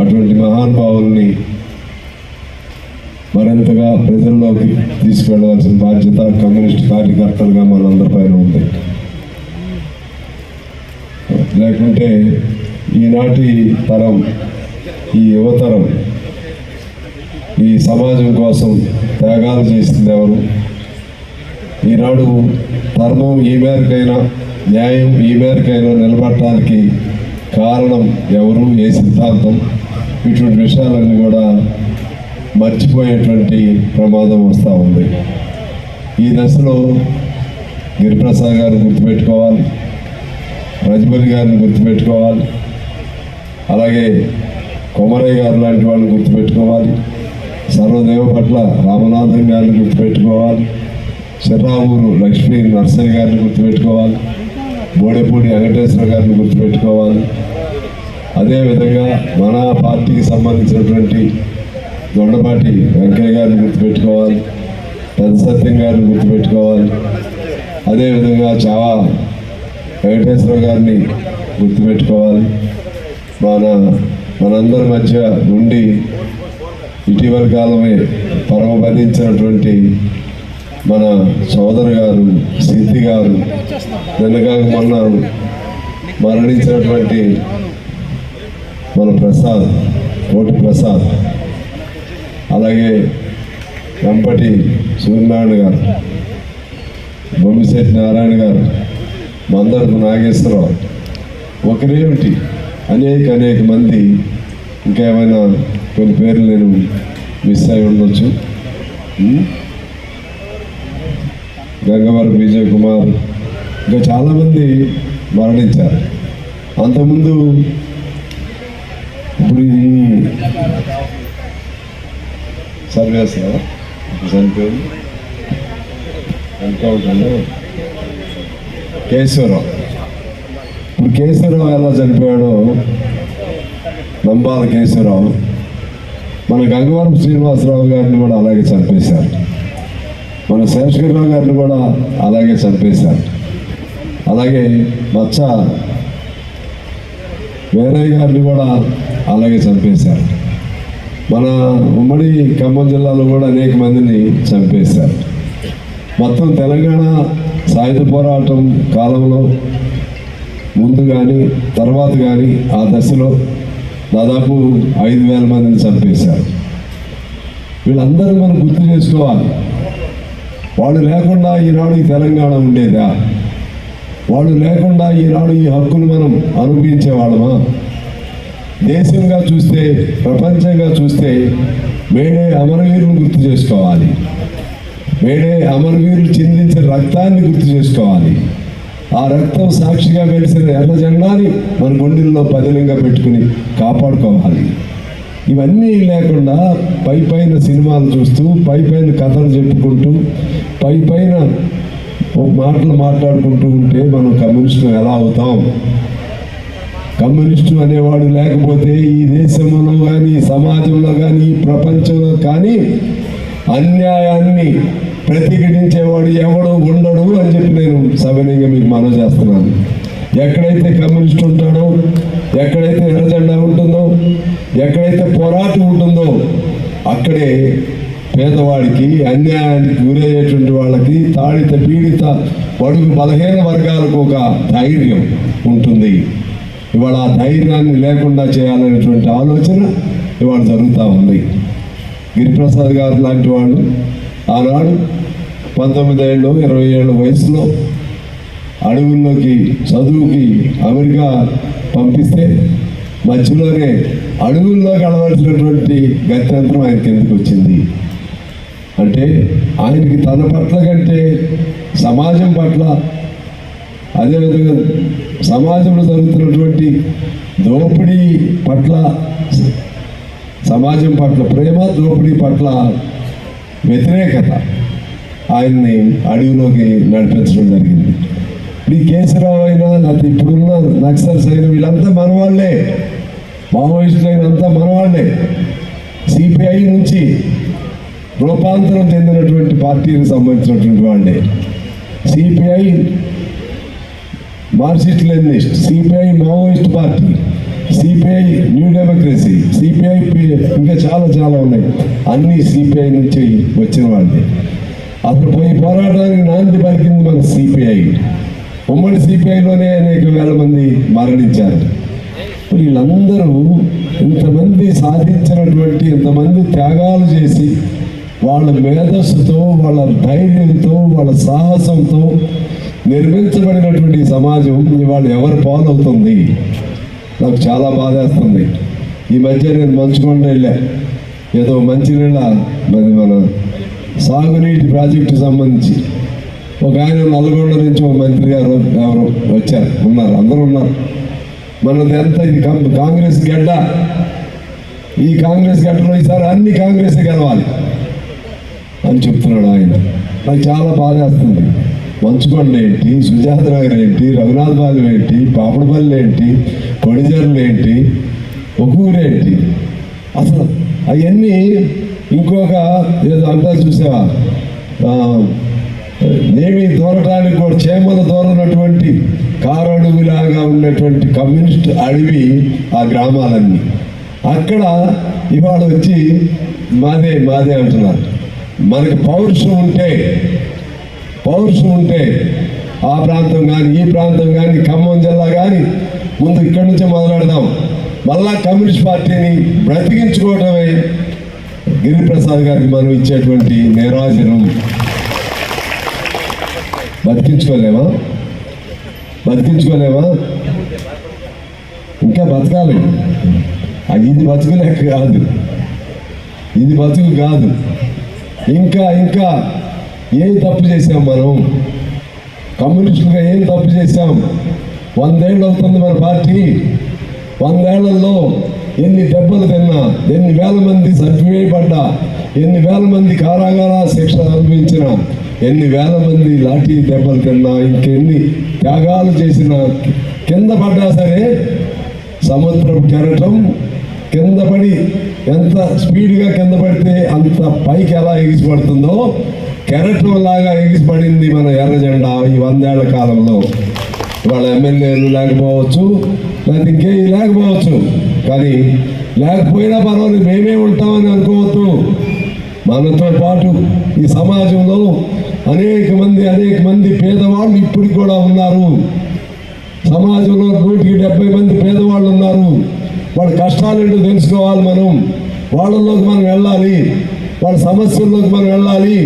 అటువంటి మహానుభావుల్ని మరింతగా ప్రజల్లోకి తీసుకెళ్లవలసిన బాధ్యత కమ్యూనిస్ట్ కార్యకర్తలుగా మనందరిపైన ఉంది. లేకుంటే ఈనాటి తరం, ఈ యువతరం ఈ సమాజం కోసం త్యాగాలు చేసింది ఎవరు? ఈనాడు ధర్మం ఈ మేరకైనా, న్యాయం ఈ మేరకైనా నిలబడటానికి కారణం ఎవరు? ఏ సిద్ధాంతం? ఇటువంటి విషయాలన్నీ కూడా మర్చిపోయేటువంటి ప్రమాదం వస్తూ ఉంది. ఈ దశలో గిరిప్రసాద్ గారిని గుర్తుపెట్టుకోవాలి, రజబలి గారిని గుర్తుపెట్టుకోవాలి, అలాగే కొమరయ్య గారు లాంటి వాళ్ళని గుర్తుపెట్టుకోవాలి, సర్వదేవ పట్ల రామనాథన్ గారిని గుర్తుపెట్టుకోవాలి, చిర్రావూరు లక్ష్మీ నర్సయ్య గారిని గుర్తుపెట్టుకోవాలి, బోడెపూడి వెంకటేశ్వర గారిని గుర్తుపెట్టుకోవాలి. అదేవిధంగా మన పార్టీకి సంబంధించినటువంటి దొండపాటి వెంకయ్య గారిని గుర్తుపెట్టుకోవాలి, పెద్ద సత్యం గారిని గుర్తుపెట్టుకోవాలి, అదేవిధంగా చావా వెంకటేశ్వర గారిని గుర్తుపెట్టుకోవాలి. మనందరి మధ్య ఉండి ఇటీవల కాలమే పరమపదించినటువంటి మన సోదరు గారు సిద్ధి గారు, నిన్నగాక మొన్న మరణించినటువంటి మన ప్రసాద్, కోటి ప్రసాద్, అలాగే వెంపటి సూర్యనారాయణ గారు, బొమ్మిశెట్టి నారాయణ గారు, మందరపు నాగేశ్వరరావు, ఒకరేమిటి అనేక మంది, ఇంకా ఏమైనా కొన్ని పేర్లు నేను మిస్ అయి ఉండొచ్చు. గంగవరం విజయ్ కుమార్, ఇంకా చాలామంది మరణించారు. అంతకుముందు ఇప్పుడు ఈ సర్వేస్లో చనిపోయింది ఎన్కౌంటర్లో కేశవరావు. ఇప్పుడు కేశవరావు ఎలా చనిపోయాడో, నంబాల కేశవరావు, మన గంగవరం శ్రీనివాసరావు గారిని కూడా అలాగే చంపేశారు, మన శేషగిరిరావు గారిని కూడా అలాగే చంపేశారు, అలాగే మచ్చ వీరయ్య గారిని కూడా అలాగే చంపేశారు. మన ఉమ్మడి ఖమ్మం జిల్లాలో కూడా అనేక మందిని చంపేశారు. మొత్తం తెలంగాణ సాయుధ పోరాటం కాలంలో ముందు కానీ తర్వాత కానీ ఆ దశలో దాదాపు 5,000 మందిని చంపేశారు. వీళ్ళందరూ మనం గుర్తు చేసుకోవాలి. వాళ్ళు లేకుండా ఈనాడు ఈ తెలంగాణ ఉండేదా? వాళ్ళు లేకుండా ఈనాడు ఈ హక్కులు మనం అనుభవించేవాళ్ళమా? దేశంగా చూస్తే, ప్రపంచంగా చూస్తే మేడే అమరవీరులను గుర్తు చేసుకోవాలి. మేడే అమరవీరులు చిందించిన రక్తాన్ని గుర్తు చేసుకోవాలి. ఆ రక్తం సాక్షిగా వెలిసిన ఎర్ర జెండాని మన గుండెల్లో పదిలంగా పెట్టుకుని కాపాడుకోవాలి. ఇవన్నీ లేకుండా పైన సినిమాలు చూస్తూ, పైన కథలు చెప్పుకుంటూ, పైన మాటలు మాట్లాడుకుంటూ ఉంటే మనం కమ్యూనిస్టులు ఎలా అవుతాం? కమ్యూనిస్టు అనేవాడు లేకపోతే ఈ దేశంలో కానీ, సమాజంలో కానీ, ఈ ప్రపంచంలో కానీ అన్యాయాన్ని ప్రతిఘటించేవాడు ఎవడు ఉండడు అని చెప్పి నేను సవినయంగా మీకు మనవి చేస్తున్నాను. ఎక్కడైతే కమ్యూనిస్ట్ ఉంటాడో, ఎక్కడైతే ఎర్రజెండా ఉంటుందో, ఎక్కడైతే పోరాటం ఉంటుందో అక్కడే పేదవాడికి, అన్యాయానికి గురయ్యేటువంటి వాళ్ళకి, తాడిత పీడిత బడుగు బలహీన వర్గాలకు ఒక ధైర్యం ఉంటుంది. ఇవాళ ఆ ధైర్యాన్ని లేకుండా చేయాలనేటువంటి ఆలోచన ఇవాళ జరుగుతూ ఉంది. గిరిప్రసాద్ గారు లాంటి వాళ్ళు ఆనాడు 19 ఏళ్ళు 20 ఏళ్ళ వయసులో అడవుల్లోకి చదువుకి అమెరికా పంపిస్తే మధ్యలోనే అడవుల్లో గడవలసినటువంటి గత్యంతరం ఆయనకి ఎందుకు వచ్చింది అంటే, ఆయనకి తన పట్ల కంటే సమాజం పట్ల, అదేవిధంగా సమాజంలో జరుగుతున్నటువంటి దోపిడీ పట్ల, సమాజం పట్ల ప్రేమ, దోపిడీ పట్ల వ్యతిరేకత ఆయన్ని అడవిలోకి నడిపించడం జరిగింది. ఈ కేసీరావు అయినా, లేకపోతే ఇప్పుడున్న నక్సల్స్ అయినా వీళ్ళంతా మనవాళ్లే, మావోయిస్టులు అయినంతా మనవాళ్లే. సిపిఐ నుంచి రూపాంతరం చెందినటువంటి పార్టీకి సంబంధించినటువంటి వాళ్ళే. CPI Marxist Leninist, CPI Maoist party, CPI new democracy, చాలా చాలా ఉన్నాయి. అన్నీ సిపిఐ నుంచి వచ్చిన వాళ్ళే. అసలు పోయి పోరాటానికి నాంది పలికింది మన సిపిఐ. ఉమ్మడి సిపిఐలోనే అనేక వేల మంది మరణించారు. వీళ్ళందరూ ఇంతమంది సాధించినటువంటి, ఇంతమంది త్యాగాలు చేసి వాళ్ళ మేధస్సుతో, వాళ్ళ ధైర్యంతో, వాళ్ళ సాహసంతో నిర్మించబడినటువంటి సమాజం ఇవాళ ఎవరు పాలవుతుంది? నాకు చాలా బాధేస్తుంది. ఈ మధ్య నేను మంచుకొండ వెళ్ళా. ఏదో మంచినీళ్ళ మరి మన సాగునీటి ప్రాజెక్టుకి సంబంధించి ఒక ఆయన నల్గొండ నుంచి ఒక మంత్రి గారు ఎవరు వచ్చారు, ఉన్నారు, అందరూ ఉన్నారు. మనది ఎంత ఇది కాంగ్రెస్ గడ్డ. ఈ కాంగ్రెస్ గడ్డలో ఈసారి అన్ని కాంగ్రెస్ గెలవాలి అని చెప్తున్నాడు ఆయన. నాకు చాలా బాధేస్తుంది. మంచుకొండ ఏంటి, సుజాత నగర్ ఏంటి, రఘునాథపాలెం ఏంటి, పాపడపల్లి ఏంటి, పొడిజర్లు ఏంటి, ఒక్కూరేంటి, అసలు అవన్నీ ఇంకొక ఏదో అంటారు చూసావా, నేమి దూరటానికి కూడా చేమల దూరనటువంటి కారడుగులాగా ఉన్నటువంటి కమ్యూనిస్ట్ అడవి ఆ గ్రామాలన్నీ. అక్కడ ఇవాళ వచ్చి మాదే మాదే అంటున్నారు. మనకి పౌరుషం ఉంటే ఆ ప్రాంతం కానీ, ఈ ప్రాంతం కానీ, ఖమ్మం జిల్లా కానీ ముందు ఇక్కడి నుంచే మొదలెడదాం. మళ్ళా కమ్యూనిస్ట్ పార్టీని బ్రతికించుకోవడమే గిరిప్రసాద్ గారికి మనం ఇచ్చేటువంటి నీరాజనం. బతికించుకోలేమా? ఇంకా బతకాలి. ఇది బతుకులేక కాదు, ఇది బతుకు కాదు. ఇంకా ఏం తప్పు చేశాం మనం? కమ్యూనిస్టులుగా ఏం తప్పు చేశాం? 100 ఏళ్ళు అవుతుంది మన పార్టీ. 100 ఏళ్లలో ఎన్ని దెబ్బలు తిన్నా, ఎన్ని వేల మంది చంపివేయబడ్డా, ఎన్ని వేల మంది కారాగార శిక్ష అనుభవించిన, ఎన్ని వేల మంది లాఠీ దెబ్బలు తిన్నా, ఇంకెన్ని త్యాగాలు చేసినా, కింద పడ్డా సరే సముద్రం కెరటం కింద పడి ఎంత స్పీడ్గా కింద పడితే అంత పైకి ఎలా ఎగిసిపడుతుందో కెరటం లాగా ఎగిసిపడింది మన ఎర్ర జెండా ఈ 100 ఏళ్ల కాలంలో. వాళ్ళ ఎమ్మెల్యేలు లేకపోవచ్చు, లేకపోతే ఇంకేం లేకపోవచ్చు, కానీ లేకపోయినా పర్వాలేదు, మేమే ఉంటామని అనుకోవద్దు. మనతో పాటు ఈ సమాజంలో అనేక మంది పేదవాళ్ళు ఇప్పటికి కూడా ఉన్నారు. సమాజంలో 170 మంది పేదవాళ్ళు ఉన్నారు. వాళ్ళ కష్టాలేంటో తెలుసుకోవాలి. మనం వాళ్ళలోకి మనం వెళ్ళాలి, వాళ్ళ సమస్యల్లోకి మనం వెళ్ళాలి.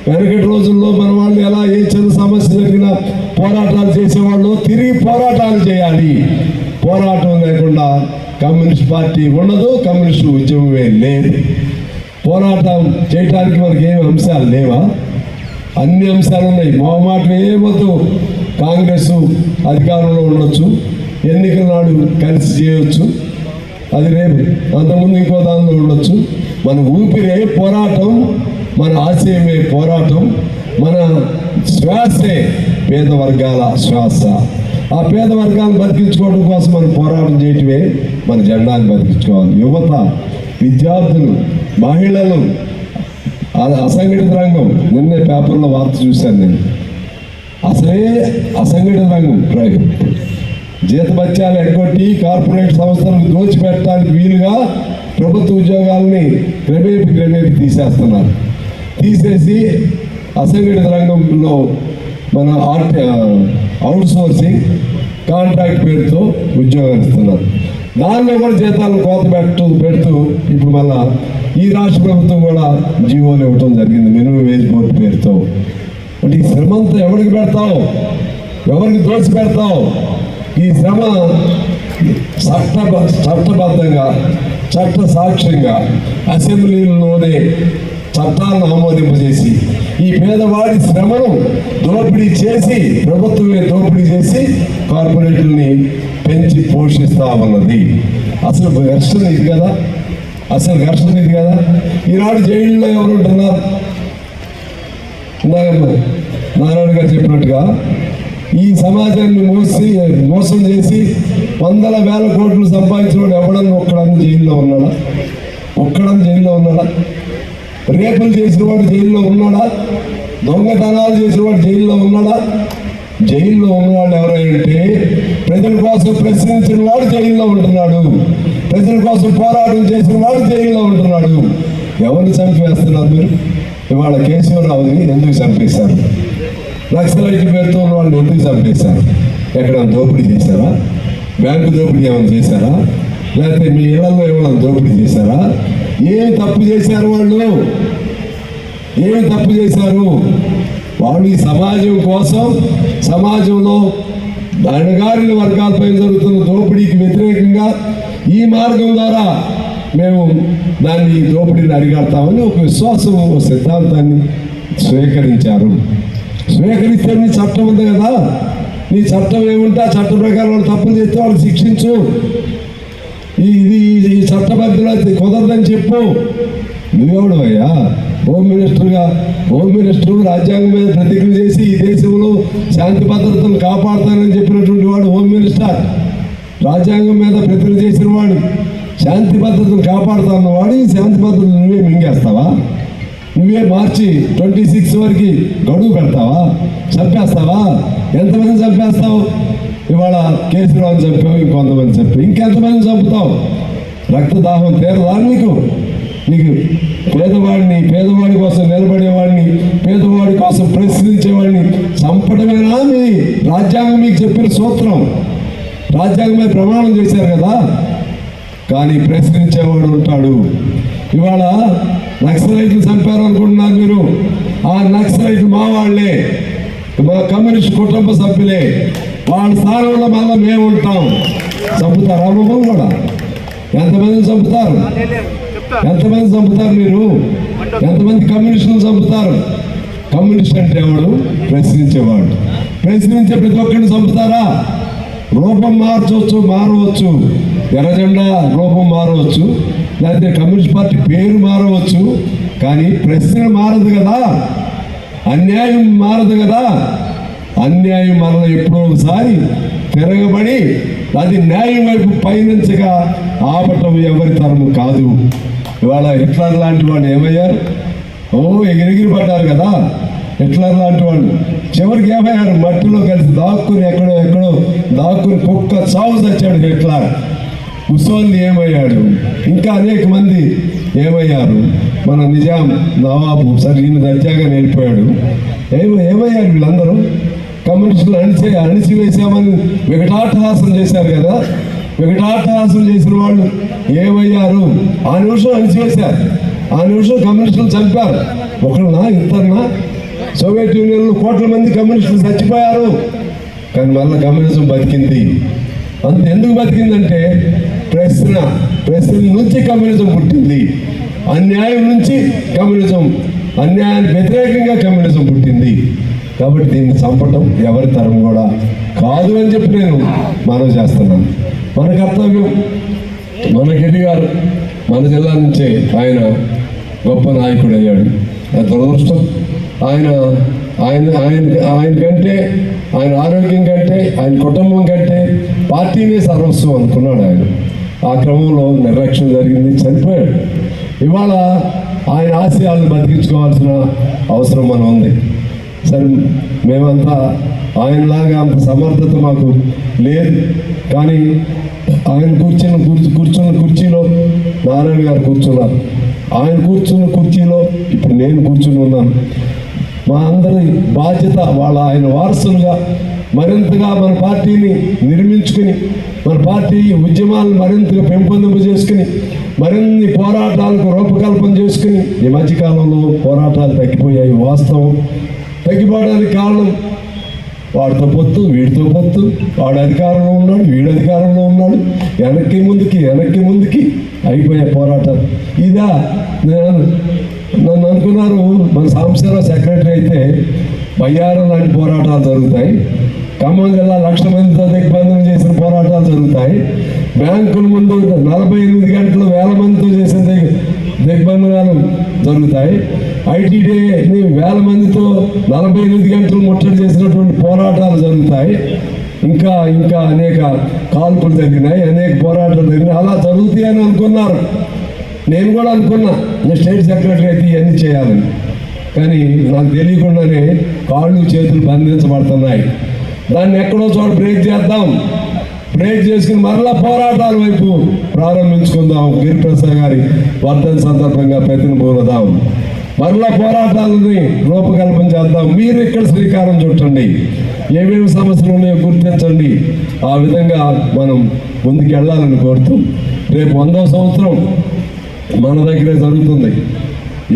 వెనకటి రోజుల్లో మన వాళ్ళు ఎలా ఏ చిన్న సమస్య జరిగినా పోరాటాలు చేసేవాళ్ళు, తిరిగి పోరాటాలు చేయాలి. పోరాటం లేకుండా కమ్యూనిస్ట్ పార్టీ ఉండదు, కమ్యూనిస్ట్ ఉద్యమమే లేదు. పోరాటం చేయడానికి మనకి ఏమి అంశాలు లేవా? అన్ని అంశాలు ఉన్నాయి. మొహమాటం ఏమొద్దు. కాంగ్రెస్ అధికారంలో ఉండొచ్చు, ఎన్నికల నాడు కలిసి చేయవచ్చు, అది రేపు అంతకుముందు ఇంకో దానిలో ఉండొచ్చు. మన ఊపిరే పోరాటం, మన ఆశయమే పోరాటం, మన శ్వాసే పేద వర్గాల శ్వాస. ఆ పేద వర్గాలను బతికించుకోవడం కోసం మనం పోరాటం చేయటమే మన జెండాన్ని బతికించుకోవాలి. యువత, విద్యార్థులు, మహిళలు, అసంఘటిత రంగం. నిన్నే పేపర్లో వార్త చూశాను నేను. అసలే అసంఘటిత రంగం జీతభత్యాలు ఎగ్గొట్టి కార్పొరేట్ సంస్థలకు దోచిపెట్టడానికి వీలుగా ప్రభుత్వ ఉద్యోగాలని క్రమేపీ తీసేస్తున్నారు. తీసేసి అసంఘటిత రంగంలో మన అవుట్ సోర్సింగ్ కాంట్రాక్ట్ పేరుతో ఉద్యోగాలు ఇస్తున్నారు. దానిలో కూడా జీతాలను కోత పెడుతూ ఇప్పుడు మళ్ళా ఈ రాష్ట్ర ప్రభుత్వం కూడా జీవోలు ఇవ్వటం జరిగింది మినిమం వేజ్ బోర్డు పేరుతో. అంటే ఈ శ్రమ అంతా ఎవరికి పెడతావు? ఎవరికి దోచి పెడతావు? ఈ శ్రమ చట్టబద్ధంగా, చట్ట సాక్ష్యంగా అసెంబ్లీలోనే చట్టాలను ఆమోదింపజేసి ఈ పేదవాడి శ్రమను దోపిడీ చేసి, ప్రభుత్వమే దోపిడీ చేసి కార్పొరేట్లని పెంచి పోషిస్తా ఉన్నది. అసలు ఘర్షణ ఇది కదా, ఈనాడు జైల్లో ఎవరు ఉంటున్నారు? నారాయణ గారు చెప్పినట్టుగా ఈ సమాజాన్ని మోసం చేసి వందల వేల కోట్లు సంపాదించిన ఎవడన్నా ఒక్కడన్నా జైల్లో ఉన్నాడా? రేపులు చేసిన వాడు జైల్లో ఉన్నాడా? దొంగతనాలు చేసిన వాడు జైల్లో ఉన్నాడా? జైల్లో ఉన్నవాళ్ళు ఎవరంటే ప్రజల కోసం ప్రశ్నించిన వాడు జైల్లో ఉంటున్నాడు. ప్రజల కోసం పోరాటం చేసిన వాడు జైల్లో ఉంటున్నాడు. ఎవరిని చంపేస్తున్నారు మీరు? ఇవాళ కేశవరావుని ఎందుకు చంపేశారు? నక్సలైట్ పేరుతో ఉన్న వాళ్ళని ఎందుకు చంపేశారు? ఎక్కడైనా దోపిడీ చేశారా? బ్యాంకు దోపిడీ ఏమైనా చేశారా? లేకపోతే మీ ఇళ్లలో ఏమైనా దోపిడీ చేశారా? ఏమి తప్పు చేశారు వాళ్ళు? ఏమి తప్పు చేశారు వాళ్ళు? ఈ సమాజం కోసం, సమాజంలో అణగారిన వర్గాలపై జరుగుతున్న దోపిడీకి వ్యతిరేకంగా ఈ మార్గం ద్వారా మేము దాన్ని దోపిడీని అరిగడతామని ఒక విశ్వాసం, ఒక సిద్ధాంతాన్ని స్వీకరించారు. స్వీకరిస్తే నీ చట్టం ఉంది కదా, నీ చట్టం ఏముంటే ఆ చట్ట ప్రకారం వాళ్ళు తప్పులు చేస్తే వాళ్ళు శిక్షించు. ఈ చట్టబద్ధులు కుదరదని చెప్పు. నువ్వెవడవయ్యా? హోమ్ మినిస్టర్ రాజ్యాంగం మీద ప్రతిజ్ఞ చేసి ఈ దేశంలో శాంతి భద్రతను కాపాడుతానని చెప్పినటువంటి వాడు హోమ్ మినిస్టర్. రాజ్యాంగం మీద ప్రతిజ్ఞ చేసిన వాడు, శాంతి భద్రతను కాపాడుతాన్నవాడు ఈ శాంతి భద్రతను నువ్వే మింగేస్తావా? నువ్వే మార్చి 26 వరకు గడువు పెడతావా? చంపేస్తావా? ఎంతమంది చంపేస్తావు? ఇవాళ కేసీరావుని చంపావు, ఇంకొంతమంది చంపావు, ఇంకెంతమంది చంపుతావు? రక్తదాహం తీరదా నీకు? పేదవాడి కోసం నిలబడేవాడిని, పేదవాడి కోసం ప్రశ్నించేవాడిని చంపడమేనా మీ రాజ్యాంగం మీకు చెప్పిన సూత్రం? రాజ్యాంగమే ప్రమాణం చేశారు కదా. కానీ ప్రశ్నించేవాడు ఉంటాడు. ఇవాళ నక్సలైట్లు చంపారు అనుకుంటున్నారు మీరు. ఆ నక్సలైట్లు మా వాళ్ళే, మా కమ్యూనిస్ట్ కుటుంబ సభ్యులే. వాళ్ళ స్థానంలో మళ్ళీ మేము ఉంటాం. చంపుతారు అనుభవం కూడా. ఎంతమందిని చంపుతారు? ఎంతమంది చంపుతారు మీరు? ఎంతమంది కమ్యూనిస్టులు చంపుతారు? కమ్యూనిస్ట్ అంటే ఎవడు? ప్రశ్నించేవాడు. ప్రశ్నించే ప్రతి ఒక్కరిని చంపుతారా? రూపం మారవచ్చు. ఎర్రజెండా రూపం మారవచ్చు, లేకపోతే కమ్యూనిస్ట్ పార్టీ పేరు మారవచ్చు, కానీ ప్రశ్న మారదు కదా. అన్యాయం మారదు కదా. అన్యాయం మరల ఎప్పుడో ఒకసారి తిరగబడి అది న్యాయం వైపు పయనించగా ఆపటం ఎవరి తరము కాదు. ఇవాళ హిట్లర్ లాంటి వాళ్ళు ఏమయ్యారు? ఎగిరిగిరి పడ్డారు కదా. హిట్లర్ లాంటి వాళ్ళు చివరికి ఏమయ్యారు? మట్టిలో కలిసి దాక్కుని ఎక్కడో దాక్కుని కుక్క చావు తెచ్చాడు హిట్లర్. ముసోల్ని ఏమయ్యాడు? ఇంకా అనేక మంది ఏమయ్యారు? మన నిజాం నవాబు ఈయన దర్జాగా వెళ్ళిపోయాడు. ఏమయ్యారు వీళ్ళందరూ? కమ్యూనిస్టులు అణిచివేశామని వికటాటహాసం చేశారు కదా. వికటాటహాసం చేసిన వాళ్ళు ఏమయ్యారు? ఆ నిమిషం అణిచివేశారు. ఆ నిమిషం కమ్యూనిస్టులు చంపారు. ఒకళ్ళనా ఇద్దరునా? సోవియట్ యూనియన్లో కోట్ల మంది కమ్యూనిస్టులు చచ్చిపోయారు. కానీ మళ్ళీ కమ్యూనిజం బతికింది. అంత ఎందుకు బతికిందంటే ప్రశ్న నుంచి కమ్యూనిజం పుట్టింది. అన్యాయం నుంచి కమ్యూనిజం, అన్యాయానికి వ్యతిరేకంగా కమ్యూనిజం పుట్టింది. కాబట్టి దీన్ని చంపటం ఎవరి తరం కూడా కాదు అని చెప్పి నేను మనవి చేస్తున్నాను. మన కర్తవ్యం. మన గిరి గారు మన జిల్లా నుంచే ఆయన గొప్ప నాయకుడు అయ్యాడు. దురదృష్టం ఆయన కంటే, ఆయన ఆరోగ్యం కంటే, ఆయన కుటుంబం కంటే పార్టీనే సర్వస్వం అనుకున్నాడు ఆయన. ఆ క్రమంలో నిర్లక్ష్యం జరిగింది, చనిపోయాడు. ఇవాళ ఆయన ఆశయాలను బతికించుకోవాల్సిన అవసరం మనం ఉంది. సరే, మేమంతా ఆయనలాగా అంత సమర్థత మాకు లేదు. కానీ ఆయన కూర్చున్న కుర్చీలో నారాయణ గారు కూర్చున్నారు. ఆయన కూర్చున్న కుర్చీలో ఇప్పుడు నేను కూర్చుని ఉన్నాను. మా అందరి బాధ్యత ఆయన వారసులుగా మరింతగా మన పార్టీని నిర్మించుకుని, మన పార్టీ ఉద్యమాలను మరింతగా పెంపొందింపజేసుకుని, మరిన్ని పోరాటాలకు రూపకల్పన చేసుకుని. ఈ మధ్యకాలంలో పోరాటాలు తగ్గిపోయాయి. వాస్తవం. తగ్గిపోవడానికి కారణం వాడితో పొత్తు, వీడితో పొత్తు, వాడు అధికారంలో ఉన్నాడు, వీడు అధికారంలో ఉన్నాడు, వెనక్కి ముందుకి అయిపోయే పోరాటాలు. ఇదా నన్ను అనుకున్నారు మన సాంబశివరావు సెక్రటరీ అయితే బయ్యారం లాంటి పోరాటాలు జరుగుతాయి. ఖమ్మం జిల్లా 1,00,000 మందితో దిగ్బంధనం చేసిన పోరాటాలు జరుగుతాయి. బ్యాంకుల ముందు 48 గంటలు 1000 మందితో చేసిన దిగ్బంధనాలు జరుగుతాయి. ఐటీడీని 1000 మందితో 48 గంటలు ముట్టడి చేసినటువంటి పోరాటాలు జరుగుతాయి. ఇంకా అనేక కాల్పులు జరిగినాయి, అనేక పోరాటాలు జరిగినాయి. అలా జరుగుతాయి అని అనుకున్నారు. నేను కూడా అనుకున్నా నేను స్టేట్ సెక్రటరీ అయితే ఇవన్నీ చేయాలని. కానీ నాకు తెలియకుండానే కాళ్ళు చేతులు బంధించబడుతున్నాయి. దాన్ని ఎక్కడో చోట బ్రేక్ చేద్దాం, బ్రేక్ చేసుకుని మరలా పోరాటాల వైపు ప్రారంభించుకుందాం. గిరిప్రసాద్ గారి వర్ధన సందర్భంగా ప్రతినిపోదాం. మరలా పోరాటాలని రూపకల్పన చేద్దాం. మీరు ఇక్కడ శ్రీకారం చుట్టండి, ఏమేమి సమస్యలు ఉన్నాయో గుర్తించండి. ఆ విధంగా మనం ముందుకు వెళ్ళాలని కోరుతూ రేపు 100వ సంవత్సరం మన దగ్గరే జరుగుతుంది.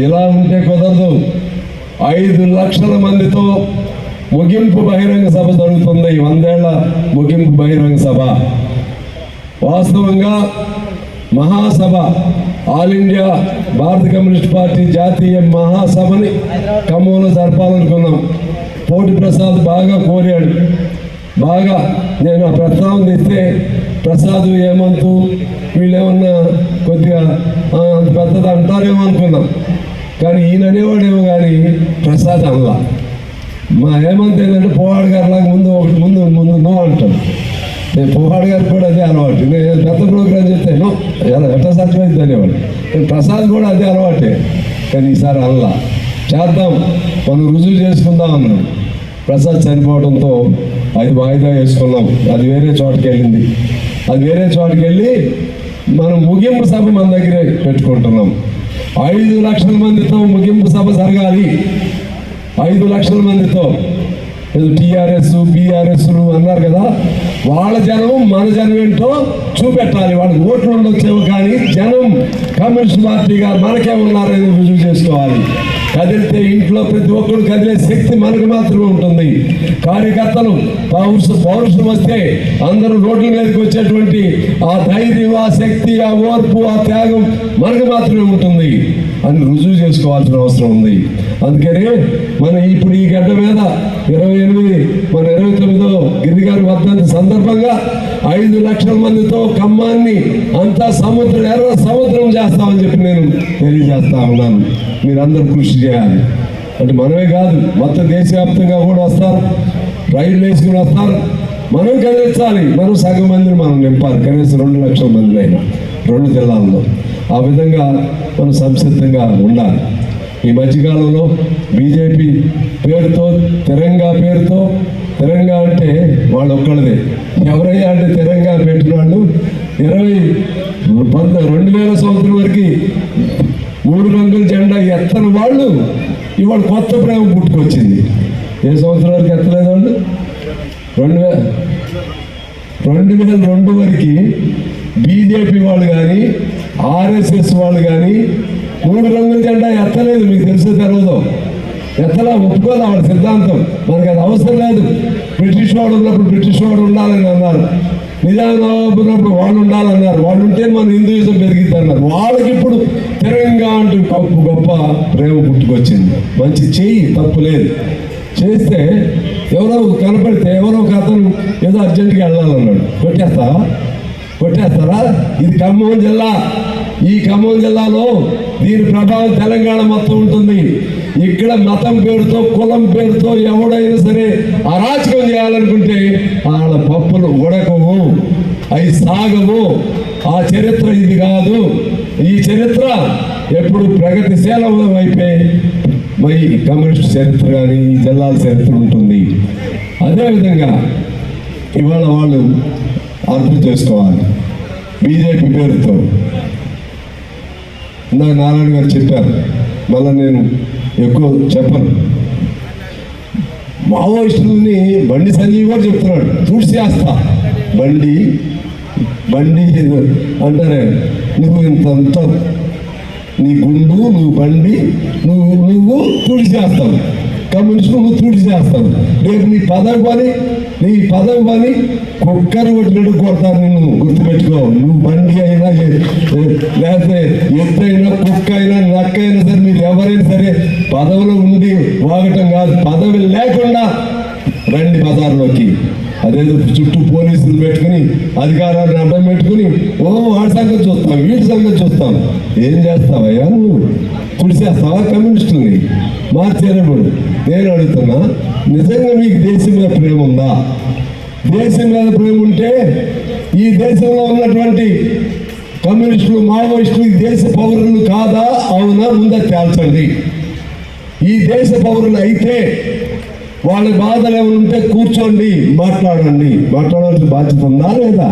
ఇలా ఉంటే కుదరదు. 5 లక్షల మందితో ముగింపు బహిరంగ సభ జరుగుతుంది. 100 ఏళ్ల ముగింపు బహిరంగ సభ. వాస్తవంగా మహాసభ, ఆల్ ఇండియా భారత కమ్యూనిస్ట్ పార్టీ జాతీయ మహాసభని ఖమ్మంలో జరపాలనుకున్నాం. పోటి ప్రసాద్ బాగా కోరాడు. బాగా నేను ఆ ప్రస్తావన తెస్తే ప్రసాద్ హేమంత్ వీళ్ళేమన్నా కొద్దిగా అంత పెద్దది అంటారేమో అనుకున్నాం. కానీ ఈయన అనేవాడేమో కానీ ప్రసాద్ అనలా. మా హేమంత్ ఏంటంటే పోవాడు గారిలాగా ముందు నో అంటాడు. నేను పోవాడు గారికి కూడా అదే అలవాటు. నేను పెద్ద ప్రోగ్రాం చెప్తే నో ఎట్లా సాధ్యమైంది అనేవాడు. ప్రసాద్ కూడా అదే అలవాటే. కానీ ఈసారి అనలా. చేద్దాం, మనం రుజువు చేసుకుందాం అన్నాడు. ప్రసాద్ చనిపోవడంతో అది వాయిదా వేసుకున్నాం. అది వేరే చోటుకి వెళ్ళింది. అది వేరే చోటుకి వెళ్ళి మనం ముగింపు సభ మన దగ్గరే పెట్టుకుంటున్నాం. 5 లక్షల మందితో ముగింపు సభ జరగాలి. 5 లక్షల మందితో. టీఆర్ఎస్ బీఆర్ఎస్లు అన్నారు కదా, వాళ్ళ జనం మన జనం ఏంటో చూపెట్టాలి. వాళ్ళకి ఓట్లు ఉండొచ్చేమో కానీ జనం కమ్యూనిస్ట్ పార్టీగా మనకే ఉన్నారని రుజువు చేసుకోవాలి. కదిలితే ఇంట్లో ప్రతి ఒక్కరు కదిలే శక్తి మనకు మాత్రమే ఉంటుంది. కార్యకర్తలు పౌరుషం వస్తే అందరూ రోడ్ల మీదకి వచ్చేటువంటి ఆ ధైర్యం, ఆ శక్తి, ఆ ఓర్పు, ఆ త్యాగం మనకు మాత్రమే ఉంటుంది అని రుజువు చేసుకోవాల్సిన అవసరం ఉంది. అందుకనే మనం ఇప్పుడు ఈ గడ్డ మీద 28 మన 29వ గిరి గారి వర్ధంతి సందర్భంగా 5 లక్షల మందితో ఖమ్మాన్ని అంతా ఎర్ర సముద్రం చేస్తామని చెప్పి నేను తెలియజేస్తా ఉన్నాను. మీరందరూ కృషి చేయాలి. అంటే మనమే కాదు, మొత్తం దేశవ్యాప్తంగా కూడా వస్తారు, రైళ్లు వేసుకుని వస్తారు. మనం కదిలించాలి. మనం సగం మందిని మనం నింపాలి. కనీసం 2 లక్షల మంది అయినా 2 జిల్లాల్లో. ఆ విధంగా మనం సంసిద్ధంగా ఉండాలి. ఈ మధ్యకాలంలో బీజేపీ పేరుతో, తిరంగా పేరుతో, తిరంగా అంటే వాళ్ళు ఒక్కళ్ళదే. ఎవరయ్యా అంటే తిరంగా పెట్టిన వాళ్ళు 2000 సంవత్సరం వరకు 3 రంగుల జెండా ఎత్తని వాళ్ళు ఇవాళ కొత్త ప్రేమ పుట్టుకొచ్చింది. ఏ సంవత్సరం వరకు ఎత్తలేదు వాళ్ళు? 2002 వరకు బీజేపీ వాళ్ళు కానీ ఆర్ఎస్ఎస్ వాళ్ళు కానీ 3 రంగుల జెండా ఎత్తలేదు. మీకు తెలుసో తెలియదో, ఎత్తలా, ఒప్పుకోదు వాళ్ళ సిద్ధాంతం. మనకు అది అవసరం లేదు. బ్రిటిష్ వాడు ఉన్నప్పుడు బ్రిటిష్ వాడు ఉండాలని అన్నారు. నిజామాబాద్ ఉన్నప్పుడు వాళ్ళు ఉండాలన్నారు. వాళ్ళు ఉంటే మన హిందూయిజం పెరిగిద్ది అన్నారు. వాళ్ళకి ఇప్పుడు తిరంగా అంటూ గొప్ప ప్రేమ పుట్టుకొచ్చింది. మంచి చెయ్యి, తప్పు లేదు. చేస్తే ఎవరో కనపడితే ఎవరో ఒక అతను ఏదో అర్జెంటుగా వెళ్ళాలన్నాడు. కొట్టేస్తారా? ఇది ఖమ్మం జిల్లా. ఈ ఖమ్మం జిల్లాలో దీని ప్రభావం తెలంగాణ మొత్తం ఉంటుంది. ఇక్కడ మతం పేరుతో, కులం పేరుతో ఎవడైనా సరే అరాచకం చేయాలనుకుంటే వాళ్ళ పప్పులు ఉడకవు, అవి సాగవు. ఆ చరిత్ర ఇది కాదు. ఈ చరిత్ర ఎప్పుడు ప్రగతిశీలం వైపే మరి కమ్యూనిస్ట్ చరిత్ర కానీ ఈ జిల్లాల చరిత్ర ఉంటుంది. అదేవిధంగా ఇవాళ వాళ్ళు అర్థం చేసుకోవాలి. బీజేపీ పేరుతో ఇందాక నారాయణ గారు చెప్పారు, మళ్ళీ నేను ఎక్కువ చెప్పను. మావోయిస్టులని బండి సంజీవ్ కూడా చెప్తున్నాడు, తుడిచేస్తా. బండి అంటారే, నువ్వు ఇంత నీ గుండు, నువ్వు బండి, నువ్వు తుడిచేస్తావు. కమ్యూనిస్టు నువ్వు తుడిచేస్తావు. రేపు నీ పదవి పని కుక్కరు కొట్టినట్టు కొడతాను నిన్ను. గుర్తుపెట్టుకో. నువ్వు బండి అయినా లేకపోతే ఎత్తు అయినా, కుక్క అయినా, నక్క అయినా సరే, మీరు ఎవరైనా సరే పదవిలో ఉండి వాగటం కాదు. పదవి లేకుండా రండి బజార్లోకి. అదేదో చుట్టూ పోలీసులు పెట్టుకుని అధికారాన్ని అడ్డం పెట్టుకుని వాడి సంగతి చూస్తాం, వీటి సంగతి చూస్తాం. ఏం చేస్తావయ్యా నువ్వు? తుడిచేస్తావా కమ్యూనిస్టుల్ని? మార్చేరేప్పుడు నేను అడుగుతున్నా, నిజంగా మీకు దేశం మీద ప్రేమ ఉందా? దేశం మీద ప్రేమ ఉంటే ఈ దేశంలో ఉన్నటువంటి కమ్యూనిస్టులు, మావోయిస్టులు ఈ దేశ పౌరులు కాదా, అవునా? ముందే తేల్చండి. ఈ దేశ పౌరులు అయితే వాళ్ళ బాధలు ఏమైనా ఉంటే కూర్చోండి, మాట్లాడండి. మాట్లాడాల్సిన బాధ్యత ఉందా లేదా?